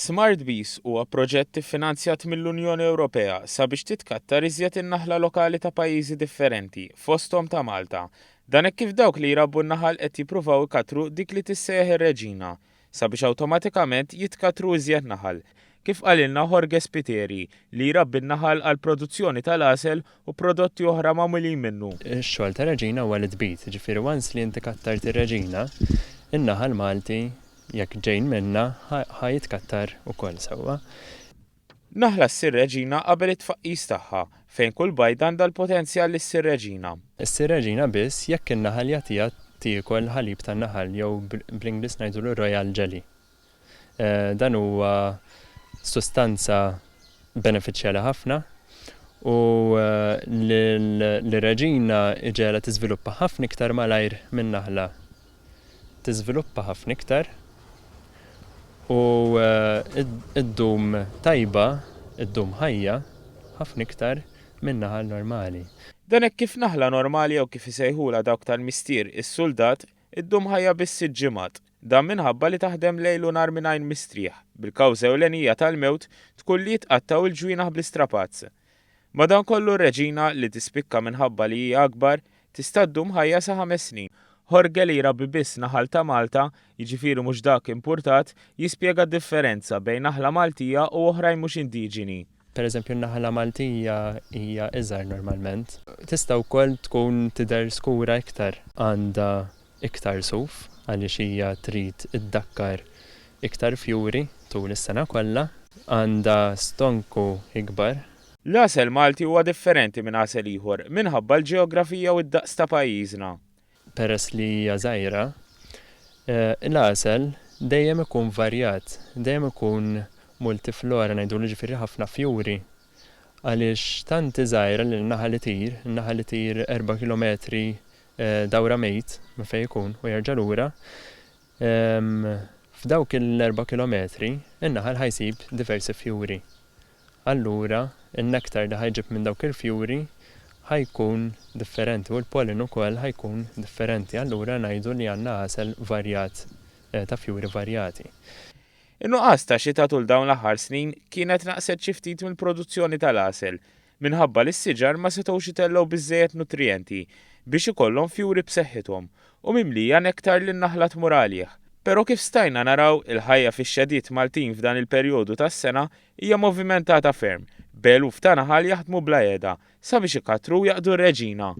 Smart Bees huwa proġett iffinanzjat mill-Unjoni Ewropea sabiex titkattar iżjed in-naħla lokali ta' pajjiżi differenti, fosthom ta' Malta. Dan hekk kif dawk li jrabbu n-naħal qed jippruvaw ikattru dik li tissejjaħ ir-reġina sabiex awtomatikament jitkatru iżjed naħal. Kif qalilna Jorge Spiteri li jrabbi n-naħal għal produzzjoni tal-għasel u prodotti oħra magħmulin minnu. Ix-xogħol ta' reġina huwa l-tbit, ġifieri once li inti kattart ir-reġina, in-naħal Malti jekk ġejn minna ħajitkattar ukoll sewwa. Naħla ssir reġina qabel it-tfaqqis tagħha fejn kull bajda għandha l-potenzjal li ssir reġina. Issir reġina biss jekk in-naħal jagħtiha tiekol ħalib tan-naħal jew bl-Ingliż ngħidulu royal jelly. Dan huwa sustanza benefiċjali ħafna u l-reġina iġela tiżviluppa ħafna iktar malajr minn naħla. Tiżviluppa ħafna iktar u id-dum tajba, id-dum ħajja ħafna iktar minn naħal normali. Dan hekk kif naħla normali jew kif isejħula dawk tal-mistier is-suldat, id-dum ħajja biss sitt ġimgħat. Dan minħabba li taħdem lejl u nhar mingħajr mistrieħ, bil-kawża ewlenija tal-mewt tkun li jitqattaw il-ġwienaħ bl-istrapazz. Madankollu r-reġina li tispikka minħabba li hija akbar tista' ddum ħajja sa 5 snin. Jorge li jrabbi biss naħal ta' Malta, jiġifieri mhux dak importat, jispjega d-differenza bejn naħla Maltija u oħrajn mhux indiġeni. Pereżempju n-naħla Maltija hija iżgħar normalment. Tista' wkoll tkun tidher skura iktar, għandha iktar suf għaliex hija trid iddakkar iktar fjuri tul is-sena kollha, għandha stonku ikbar. L-għasel Malti huwa differenti minn għasel ieħor minħabba l-ġeografija u d-daqs ta' pajjiżna. Peress li hija żgħira, l-għasel dejjem ikun varjat, dejjem ikun multiflora ngħidulu ġifieri ħafna fjuri. Għaliex tant żgħira li n-naħal itir 4 kilometri dawra mejt minn fejn ikun u jerġa' lura. F'dawk il-4 kilometri in-naħal ħajsib diversi fjuri. Allura in-nektar li ħajġib minn dawk il-fjuri ħajkun differenti u l-pollen ukoll ħajkun differenti, allura ngħidu li għandna għasel varjat ta' fjuri varjati. In-nuqqas ta' xita tul dawn l-aħħar snin kienet naqset xi ftit mill-produzzjoni tal-għasel minħabba li s-siġar ma setgħux jitellgħu biżżejjed nutrijenti biex ikollhom fjuri b'seħħithom u mimlija nektar lin naħla tmur għalih. Però kif stajna naraw il-ħajja fix-xedied Maltin f'dan il-perjodu tas-sena hija movimentata ferm, b'eluf ta' naħal jaħdmu bla qiegħda sabiex ikattru jaqdu r-reġina.